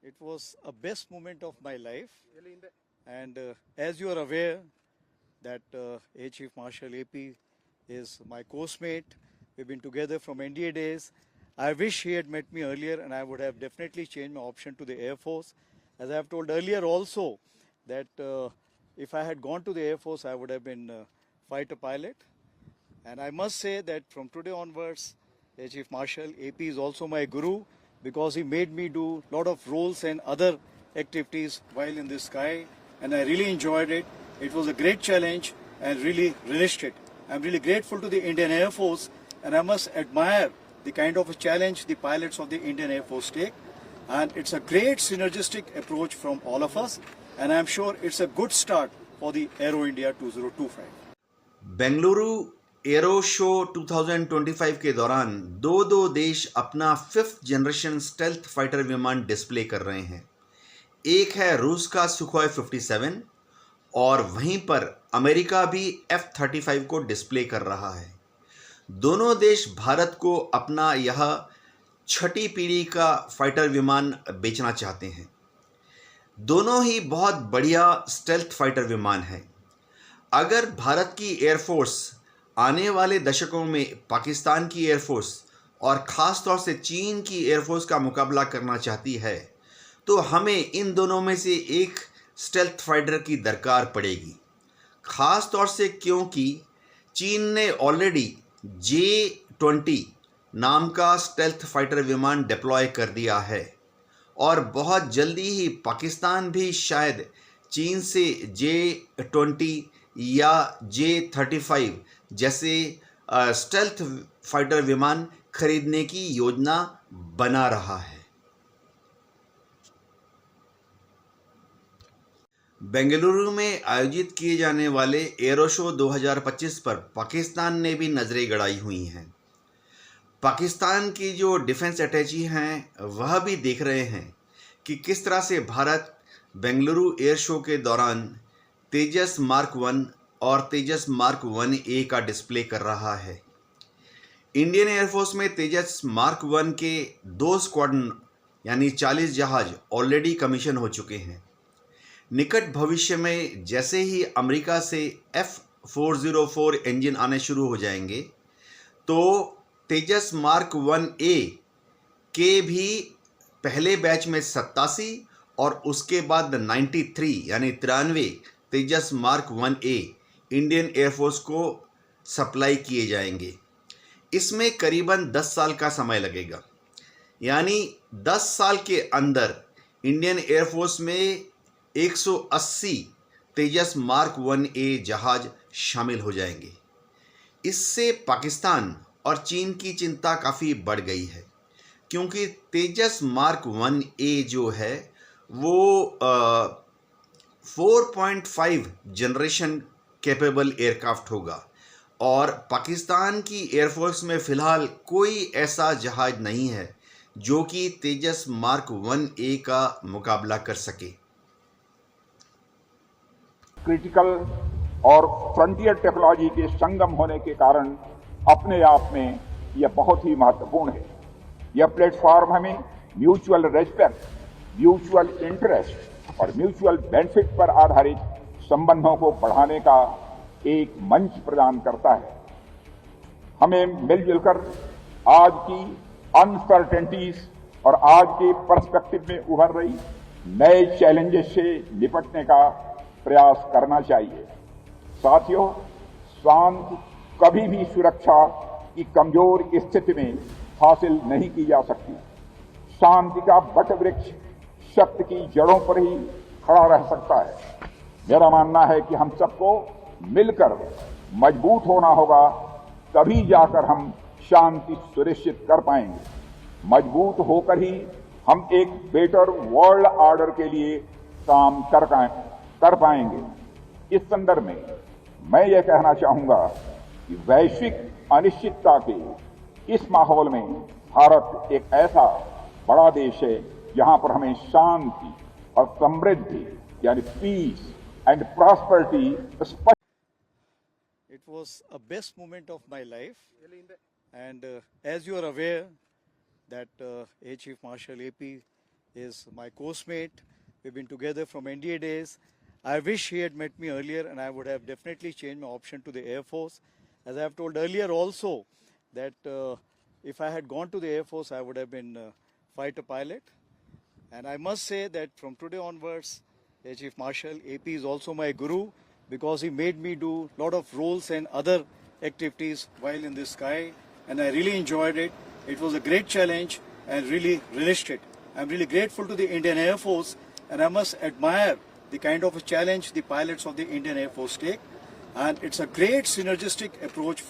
It was a best moment of my life. And as you are aware that Air Chief Marshal AP is my coursemate. We've been together from NDA days. I wish he had met me earlier and I would have definitely changed my option to the Air Force. As I have told earlier also that if I had gone to the Air Force, I would have been fighter pilot. And I must say that from today onwards, Air Chief Marshal AP is also my guru because he made me do a lot of roles and other activities while in the sky. And I really enjoyed it. It was a great challenge and really relished it. I'm really grateful to the Indian Air Force and I must admire the kind of a challenge the pilots of the Indian Air Force take. And it's a great synergistic approach from all of us. And I'm sure it's a good start for the Aero India 2025. Bengaluru arrow show 2025 के दौरान दो देश अपना 5th generation stealth fighter विमान display कर रहे हैं। एक है रूस का सुखोई 57 और वहीं पर अमेरिका भी F-35 को डिस्प्ले कर रहा है। दोनों देश भारत को अपना यह 6ठी पीढ़ी का फाइटर विमान बेचना चाहते हैं। दोनों ही बहुत बढ़िया स्टेल्थ फाइटर विमान हैं। अगर भारत की एयरफोर्स आने वाले दशकों में पाकिस्तान की एयरफोर्स और ख़ास तौर से चीन की एयरफोर्स का मुकाबला करना चाहती है तो हमें इन दोनों में से एक स्टेल्थ फाइटर की दरकार पड़ेगी, ख़ास तौर से क्योंकि चीन ने ऑलरेडी J-20 नाम का स्टेल्थ फाइटर विमान डिप्लॉय कर दिया है और बहुत जल्दी ही पाकिस्तान भी शायद चीन से J-20 या J-35 जैसे स्टेल्थ फाइटर विमान खरीदने की योजना बना रहा है। बेंगलुरु में आयोजित किए जाने वाले एरो शो 2025 पर पाकिस्तान ने भी नज़रें गड़ाई हुई हैं। पाकिस्तान की जो डिफेंस अटैची हैं वह भी देख रहे हैं कि किस तरह से भारत बेंगलुरु एयर शो के दौरान तेजस मार्क 1 और तेजस मार्क 1A का डिस्प्ले कर रहा है। इंडियन एयरफोर्स में तेजस मार्क 1 के 2 स्क्वाड्रन यानी 40 जहाज ऑलरेडी कमीशन हो चुके हैं। निकट भविष्य में जैसे ही अमेरिका से F-404 इंजन आने शुरू हो जाएंगे तो तेजस मार्क 1A के भी पहले बैच में 87 और उसके बाद 93 यानी 93 तेजस मार्क 1A इंडियन एयरफोर्स को सप्लाई किए जाएंगे। इसमें करीबन 10 साल का समय लगेगा, यानी 10 साल के अंदर इंडियन एयरफोर्स में 180 तेजस मार्क 1A जहाज शामिल हो जाएंगे। इससे पाकिस्तान और चीन की चिंता काफ़ी बढ़ गई है क्योंकि तेजस मार्क 1A जो है वो 4.5 जनरेशन कैपेबल एयरक्राफ्ट होगा और पाकिस्तान की एयरफोर्स में फ़िलहाल कोई ऐसा जहाज नहीं है जो कि तेजस मार्क 1A का मुकाबला कर सके। क्रिटिकल और फ्रंटियर टेक्नोलॉजी के संगम होने के कारण अपने आप में यह बहुत ही महत्वपूर्ण है। यह प्लेटफॉर्म हमें म्यूचुअल रेस्पेक्ट, म्यूचुअल इंटरेस्ट और म्यूचुअल बेनिफिट पर आधारित संबंधों को बढ़ाने का एक मंच प्रदान करता है। हमें मिलजुल कर आज की अनसर्टेनिटीज और आज के पर्सपेक्टिव में उभर रही नए चैलेंजेस से निपटने का प्रयास करना चाहिए। साथियों, शांति कभी भी सुरक्षा की कमजोर स्थिति में हासिल नहीं की जा सकती। शांति का बट वृक्ष शक्ति की जड़ों पर ही खड़ा रह सकता है। मेरा मानना है कि हम सबको मिलकर मजबूत होना होगा, तभी जाकर हम शांति सुनिश्चित कर पाएंगे। मजबूत होकर ही हम एक बेटर वर्ल्ड ऑर्डर के लिए काम कर पाएंगे। इस संदर्भ में मैं ये कहना चाहूंगा कि वैश्विक अनिश्चितता के इस माहौल में भारत एक ऐसा बड़ा देश है जहां पर हमें शांति और समृद्धि यानी peace and prosperity. It was a best moment of my life. And as you are aware that Air Chief Marshal AP is my coursemate. We've been together from NDA days. I wish he had met me earlier, and I would have definitely changed my option to the Air Force. As I have told earlier also, that if I had gone to the Air Force, I would have been fighter pilot. And I must say that from today onwards, Air Chief Marshal AP is also my guru, because he made me do a lot of roles and other activities while in the sky, and I really enjoyed it. It was a great challenge and really relished it. I'm really grateful to the Indian Air Force, and I must admire the kind of a challenge the pilots of the Indian Air Force take. And it's a great synergistic approach